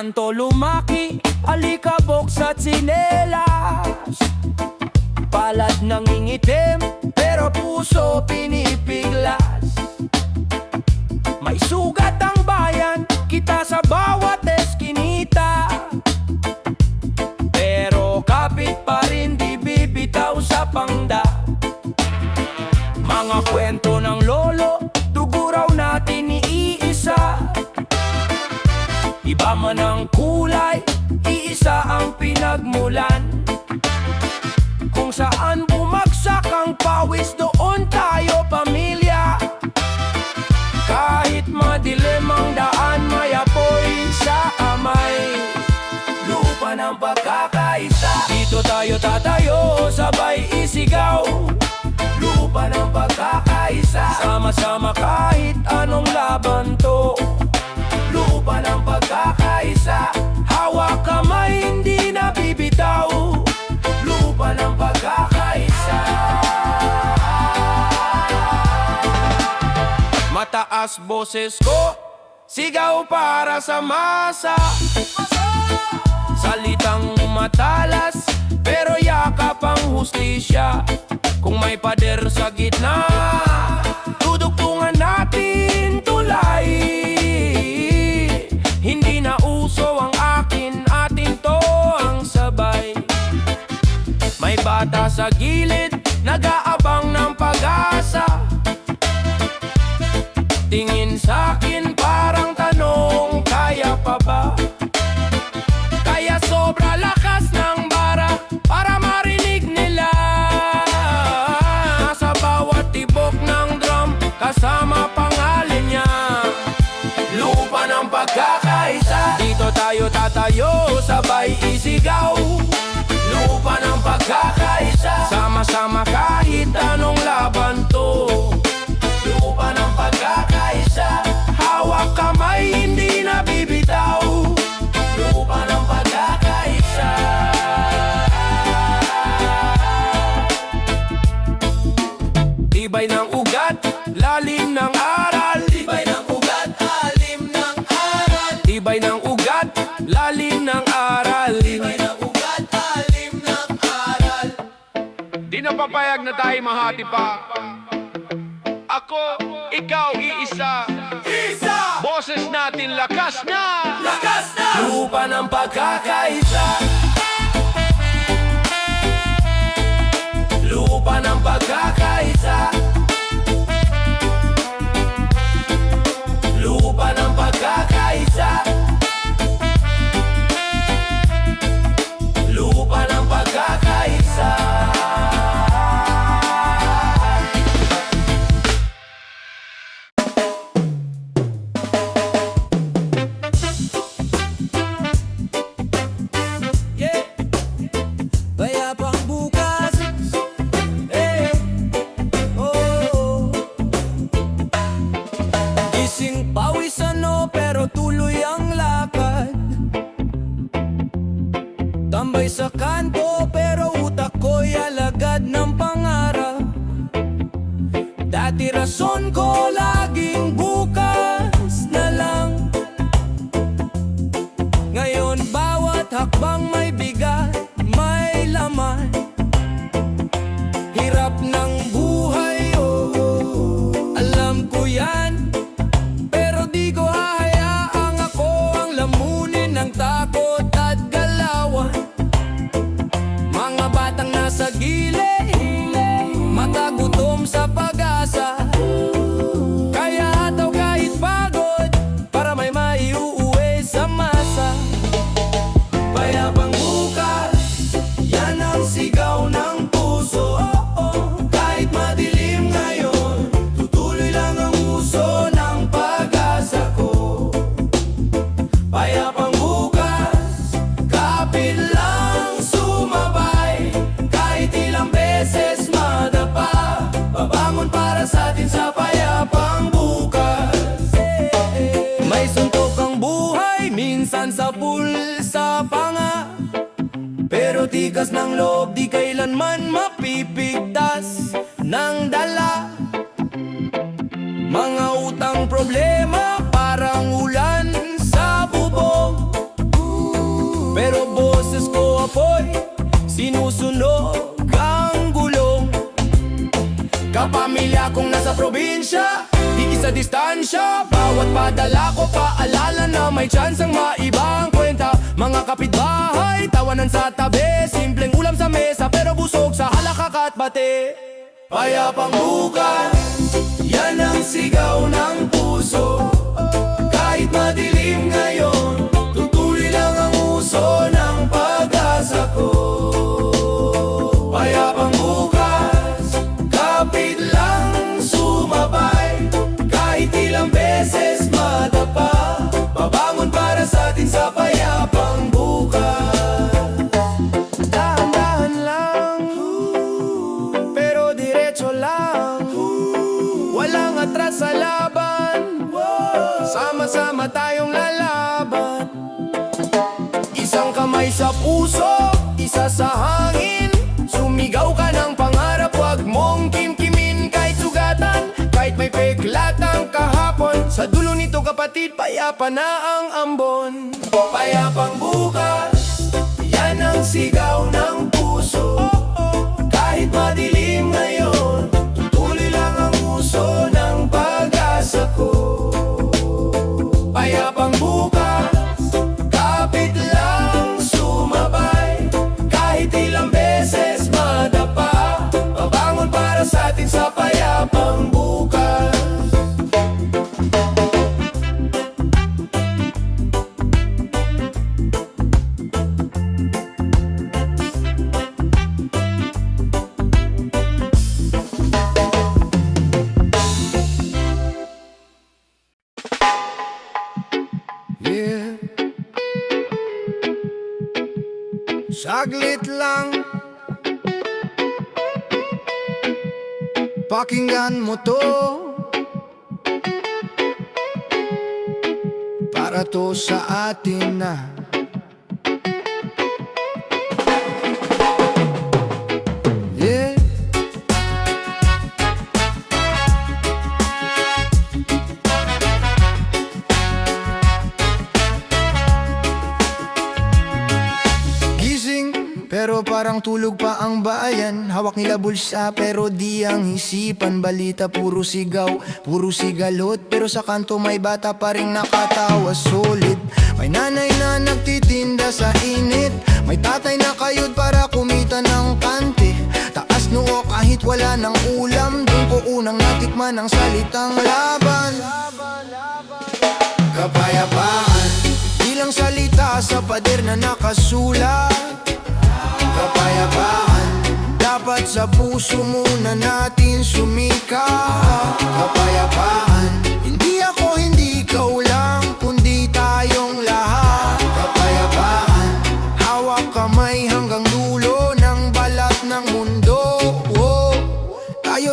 kanto lumaki, alikabok sa tsinelas. Palad nangingitim, pero puso pinipiglas. May sugat ang bayan, kita sa bawat eskinita. Pero kapit pa rin, di bibitaw sa pangda. Mga kwento ng lolo, dugo raw natin iisa. Iba man ang kulay, iisa ang pinagmulan. Kung saan bumagsak ang pawis, doon tayo pamilya. Kahit madilim ang daan, may apoy sa amay. Lupa ng pagkakaisa, dito tayo tatayo, sabay isigaw. Lupa ng pagkakaisa, sama-sama kahit anong laban to. Lupa ng pagkakaisa, hawak kamay hindi na bibitaw. Lupa ng pagkakaisa. Mataas boses ko, sigaw para sa masa. Salitang matalas, pero yakap ang hustisya. Kung may pader sa gitna, tudugtungan natin tulay. Hindi na uso ang akin, atin to ang sabay. May bata sa gilid, nag-aabang ng pag-asa. Tingin sa'kin parang tanong, kaya pa ba? Kaya sobra lakas ng bara para marinig nila. Nasa bawat tibok ng drum, kasama pangalan niya. Lupa ng pagkakaisa, dito tayo tatayo, sabay isigaw. Lupa ng pagkakaisa, sama-sama kahit anong laban to. Lupa ng pagkakaisa, hawak kamay hindi na bibitaw. Lupa ng pagkakaisa. Tibay ng ugat, lalim ng aral. Tibay ng ugat, lalim ng aral. Tibay ng ugat, lalim ng aral. Tibay ng ugat, lalim ng aral. Di na papayag na tayo mahati pa. Ako, ikaw, iisa. Isa! Boses natin lakas na. Lakas na! Lupa ng pagkakaisa. Lupa ng pagkakaisa. Lupa ng pagkakaisa. Lupa ng pagkakaisa. Yeah. Payapang bukas. Eh. Oh. Gising pawis ano pero tuloy ang lakad. Tambay sa kanto pero utak ko'y alagad ng pangarap. Dati rason ko laging bukas na lang. Ngayon bawat hakbang may bigat, may laman. Hirap ng buhay, oh, alam ko yan. Pero di ko hahayaang ako ang lamunin ng takot at galawan. Mga batang nasa gilid, matagutom sa pag-asa. Kaya hataw kahit pagod, para may maiuuwi sa masa. Payapang bukas, yan ang sigaw ng puso. Kahit madilim ngayon, tutuloy lang ang uso ng pag-asa ko. Payapang bukas, kapit lang sumabay. Kahit ilang beses madapa, babangon para sa atin sa payapang bukas. May suntok ang buhay, minsan sa pulsa pa nga. Pero tigas ng loob, di kailanman mapipigtas ng dala. Mga utang problema, parang ulan sa bubong. Mga pamilya kong nasa probinsya, di sa distansya. Bawat padala ko paalala na may tsansang maibang kwenta. Mga kapitbahay, tawanan sa tabi, simpleng ulam sa mesa pero busog sa halakak at bate. Payapang bukas, yan ang sigaw ng puso. Kahit madilim ngayon, tutuloy lang ang uso ng pag-asa ko. Payapang bukas, kapit lang sumabay. Kahit ilang beses madapa, babangon para sa atin sa payapang bukas. Dahan-dahan lang, pero diretso lang. Walang atras sa laban, sama-sama tayong lalaban. Isang kamay sa puso, isa sa hangin. Sumigaw ka ng pangarap, wag mong kimkimin. Kahit sugatan, kahit may peklat ang kahapon, sa dulo nito kapatid, payapa na ang ambon. Payapang bukas, yan ang sigaw ng puso. Kahit madilim ngayon, tuloy lang ang uso ng pag-asa ko. Payapang bukas, kapit lang sumabay. Kahit ilang beses madapa, babangon para sa atin sa payapang bukas. Yeah. Saglit lang, pakinggan mo to. Para to sa atin na. Yeah. Pero parang tulog pa ang bayan. Hawak nila bulsa pero di ang isipan. Balita puro sigaw, puro sigalot. Pero sa kanto may bata pa ring nakatawa solid. May nanay na nagtitinda sa init. May tatay na kayod para kumita ng kante. Taas noo kahit wala ng ulam. Doon ko unang natikman ang salitang laban. Kapayapaan, ilang salita sa pader na nakasulat. Kapayapaan, dapat sa puso muna natin sumikat. Kapayapaan, hindi ako, hindi ikaw lang, kundi tayong lahat. Kapayapaan, hawak kamay hanggang dulo ng balat ng mundo.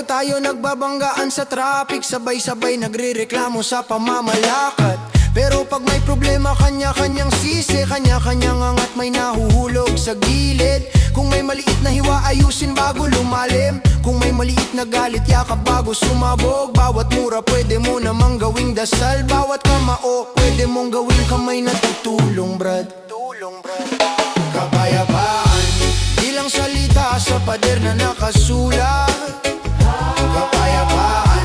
Tayo nagbabanggaan sa traffic, sabay-sabay nagrereklamo sa pamamalakad. Pero pag may problema, kanya-kanyang sisi, kanya-kanyang angat, may nahuhulog sa gilid. Kung may maliit na hiwa, ayusin bago lumalim. Kung may maliit na galit, yakap bago sumabog. Bawat mura pwede mo namang gawing dasal. Bawat kamao, pwede mong gawing kamay na tutulong, brad. Kapayapaan, ilang salita sa pader na nakasulat. Kapayapaan,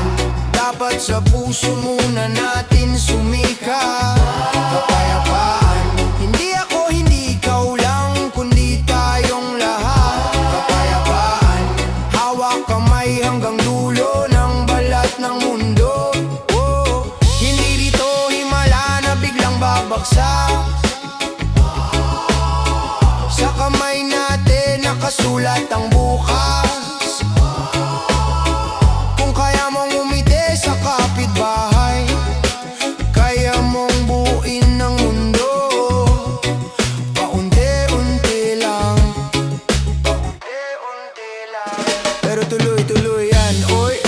dapat sa puso muna natin sumikat. Kapayapaan, hindi ako, hindi ikaw lang, kundi tayong lahat. Kapayapaan, hawak kamay hanggang dulo ng balat ng mundo. Hindi dito himala na biglang babagsak. Sa kamay natin nakasulat ang bukas. Kung kaya mong umiti sa kapitbahay, kaya mong buuin ng mundo. Paunti-unti lang, paunti-unti lang, pero tuloy-tuloy yan, oy.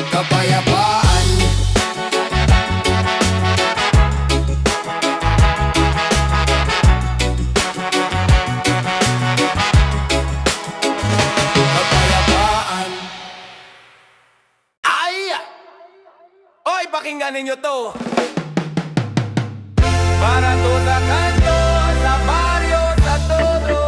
Kapayapaan, kapayapaan. Ay! Oy, pakinggan ninyo to. Para to sa kanto, sa baryo, sa todo.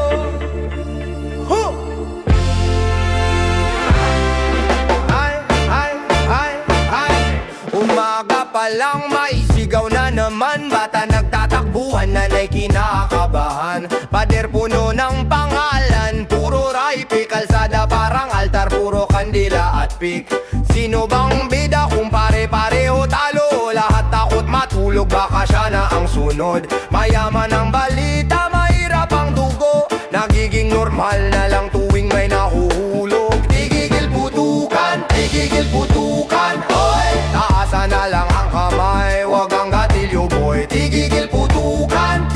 Umaga pa lang maisigaw na naman. Bata nagtatakbuhan, nanay kinakabahan. Pader puno ng pangalan, puro ripe. Kalsada parang altar, puro kandila at pik. Sino bang bida kung pare-pareho talo? Lahat takot matulog, baka siya na ang sunod. Mayaman ang balita, mahirap ang dugo. Nagiging normal na lang tuwing may nahuhulog. Tigigil putukan, oy. Taasan na lang ang kamay, wag ang gatilyo boy. Tigigil putukan,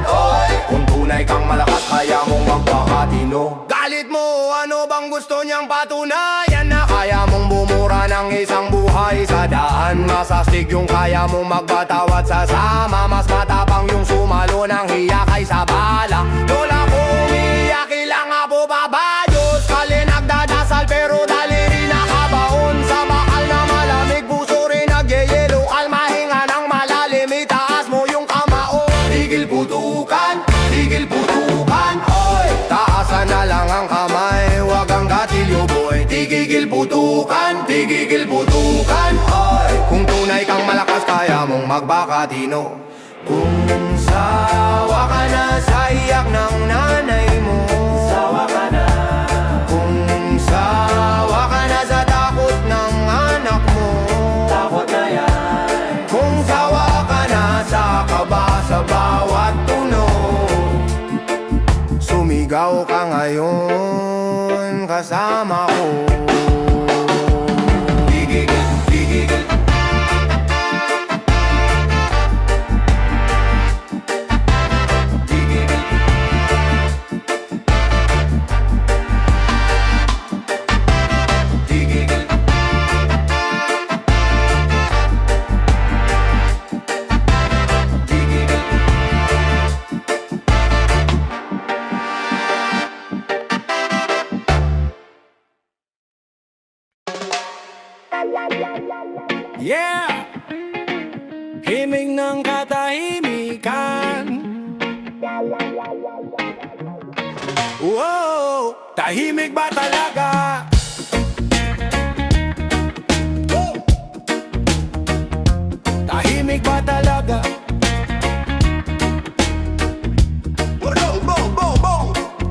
oy. Kung tunay kang malakas, kaya mong magpakatino. Galit mo, ano bang gusto niyang patunayan? Na kaya mong bumura ng isang buhay sa daan. Masastig yung kaya mong magbatawat sa sama. Mas matapang yung sumalo ng hiya kaysa bala. Lola ko umiiyak, ilang abo babayos. Kali nagdadasal pero daliri nakabaon. Sa bakal na malamig, puso rin nagyayelo. Kalmahinga ng malalim, itaas mo yung kamao. Tigil putukan, oy. Taasan na lang ang kamay, wag ang gatilyo boy. Tigil putukan, oy. Kung tunay kang malakas, kaya mong magbakatino. Kung sawa ka na sa iyak ng nanay mo, sawa ka na. Kung sawa ka na sa takot ng anak mo, takot na yan. Kung sawa ka na sa kaba sa bawat tunog, sumigaw ka ngayon kasama ko. Yeah! Himig ng katahimikan. Wow! Tahimik ba talaga? Oh! Tahimik ba talaga?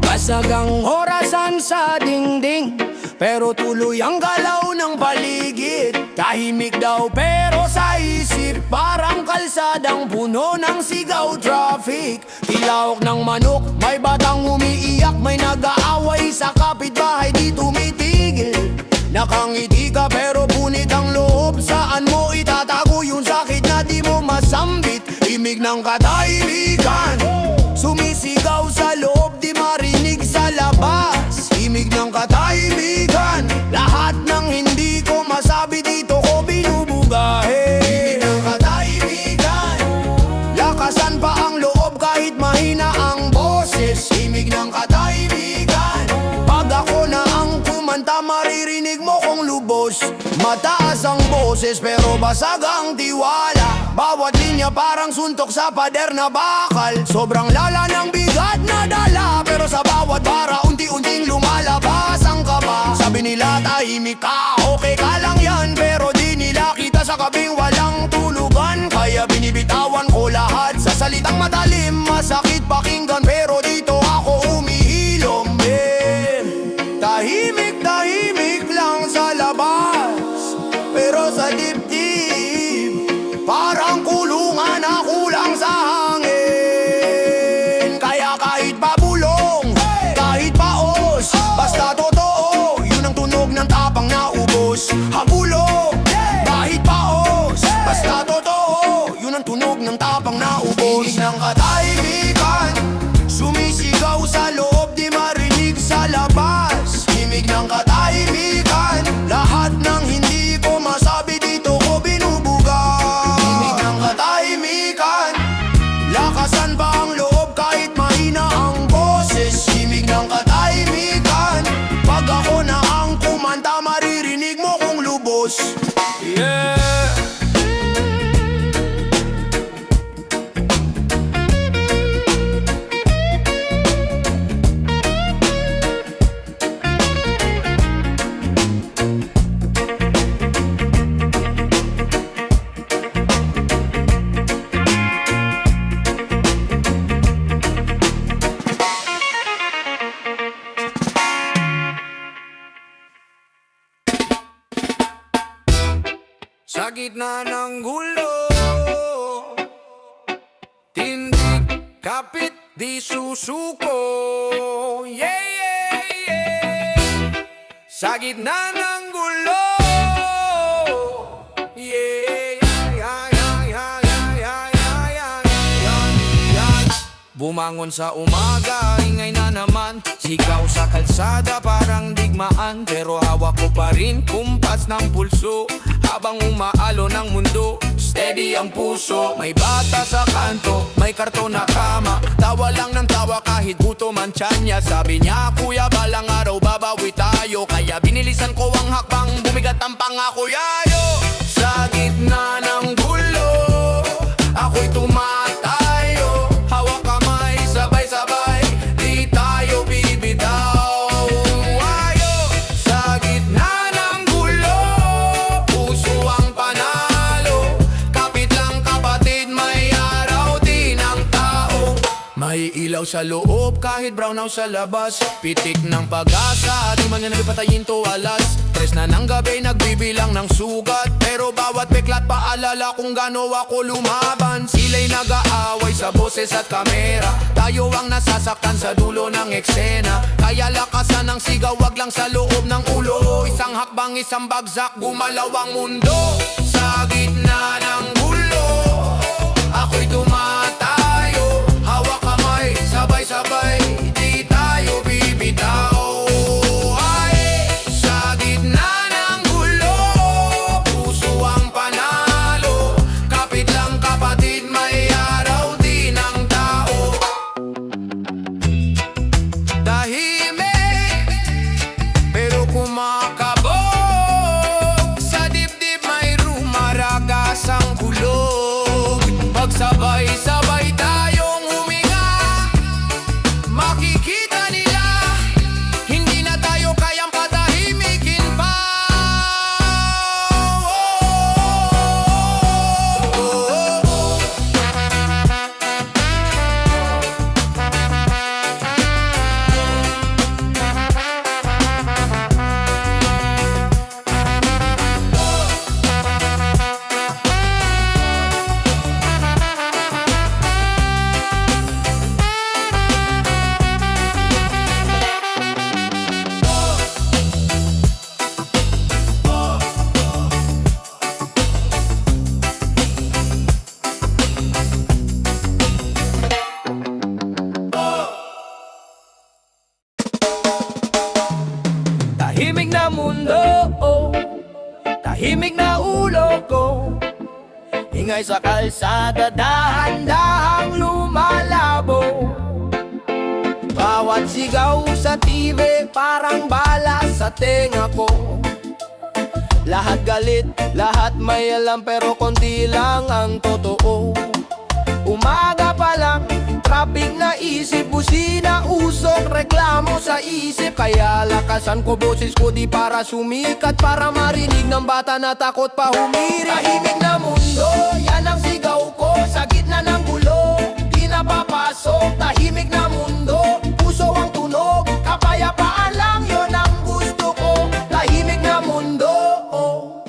Basag ang orasan sa dingding, pero tuloy ang galaw ng paligid. Tahimik daw pero sa isip, parang kalsadang puno ng sigaw traffic. Tilawak ng manok, may batang umiiyak, may nag-aaway sa kapitbahay di tumitigil. Nakangiti ka pero punit ang loob, saan mo itatago yung sakit na di mo masambit? Himig ng katahimikan, sumisigaw sa loob, di marinig sa labas. Himig ng katahimikan, lahat ng hindi ko masabi dito ko binubugahe. Himig ng katahimikan, lakasan pa ang loob kahit mahina ang boses. Himig ng katahimikan, pag ako na ang kumanta maririnig mo kong lubos. Mataas ang boses pero basag ang tiwala. Bawat linya parang suntok sa pader na bakal. Sobrang lala ng bigat na dala, pero sa bawat bara unti-unting lumalabas ang kaba. Sabi nila tahimik ka, okay ka lang yan, pero di nila kita sa kabing walang tulugan. Kaya binibitawan ko lahat sa salitang matalim. Masakit pakinggan pero dito ako umihilom, tahimik lang sa labas, pero sa dibdib parang kulungan na kulang sa hangin. Kaya kahit pabulong, kahit paos, basta totoo, yun ang tunog ng tapang na ubos. Habulong, kahit paos, basta totoo, yun ang tunog ng tapang na ubos. Himig ng katahimikan, kapit, di susuko. Yeah, yeah, yeah. Sa gitna ng gulo. Yeah, yeah, yeah, yeah, yeah, yeah, yeah, yeah, yeah. Bumangon sa umaga, ingay na naman. Sigaw sa kalsada, parang digmaan. Pero hawak ko pa rin kumpas ng pulso. Habang umaalo ng mundo, steady ang puso. May bata sa kanto, may karton na kama. Tawa lang ng tawa kahit gutom ang tiyan niya. Sabi niya, kuya, balang araw babawi tayo. Kaya binilisan ko ang hakbang, bumigat ang pangako, yayo. Sa gitna ng gulo, ako'y tumatayo. Hawak kamay, sabay-sabay, di tayo bibitaw. Ayo, sa gitna ng gulo, puso ang panalo. Kapit lang kapatid, may araw din ang tao. May ilaw sa loob kahit brownout sa labas. Pitik ng pag-asa, di man yan nagpatayin to alas. Tres na ng gabi nagbibilang ng sugat. Pero bawat beklat paalala kung gaano ako lumaban. Sila'y nag-aaway sa boses at kamera. Tayo ang nasasaktan sa dulo ng eksena. Kaya lakasan ng sigaw, wag lang sa loob ng ulo. Isang hakbang, isang bagsak, gumalaw ang mundo. Sa gitna ng gulo, ako'y tumatayo. Hawak kamay, sabay-sabay, di tayo bibitaw. Ay, sa gitna ng gulo, puso ang panalo. Kapit lang kapatid, may araw din ang tao. Tahimik, pero kumakabog. Sa dibdib may rumaragas ang kulog. Pagsabay-sabay tayong huminga, makikita nila hindi na tayo kayang patahimikin pa. Tahimik na mundo, oh. Tahimik na ulo ko. Ingay sa kalsada, dahan-dahang lumalabo. Bawat sigaw sa TV, parang bala sa tenga ko. Lahat galit, lahat may alam, pero konti lang ang totoo. Umaga pa lang, traffic na isip, busina, usok, reklamo sa isip. Kaya lakasan ko boses ko di para sumikat, para marinig ng bata na takot pa humirit. Tahimik na mundo, yan ang sigaw ko. Sa gitna ng gulo, di napapasok. Tahimik na mundo, puso ang tunog. Kapayapaan lang, yon ang gusto ko. Tahimik na mundo, oh.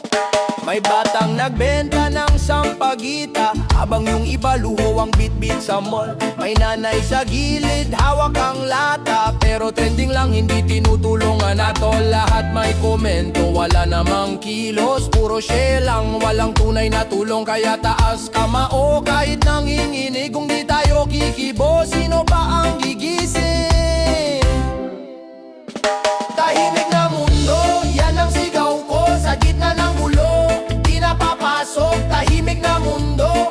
May batang nagbenta ng sampagita, habang yung iba luho ang bitbit sa mall. May nanay sa gilid, hawak ang lata, pero trending lang, hindi tinutulungan ato. Lahat may komento, wala namang kilos. Puro share lang, walang tunay na tulong. Kaya taas kamao, kahit nanginginig. Kung di tayo kikibo, sino pa ang gigising? Tahimik na mundo, yan ang sigaw ko. Sa gitna ng gulo, di napapasok. Tahimik na mundo,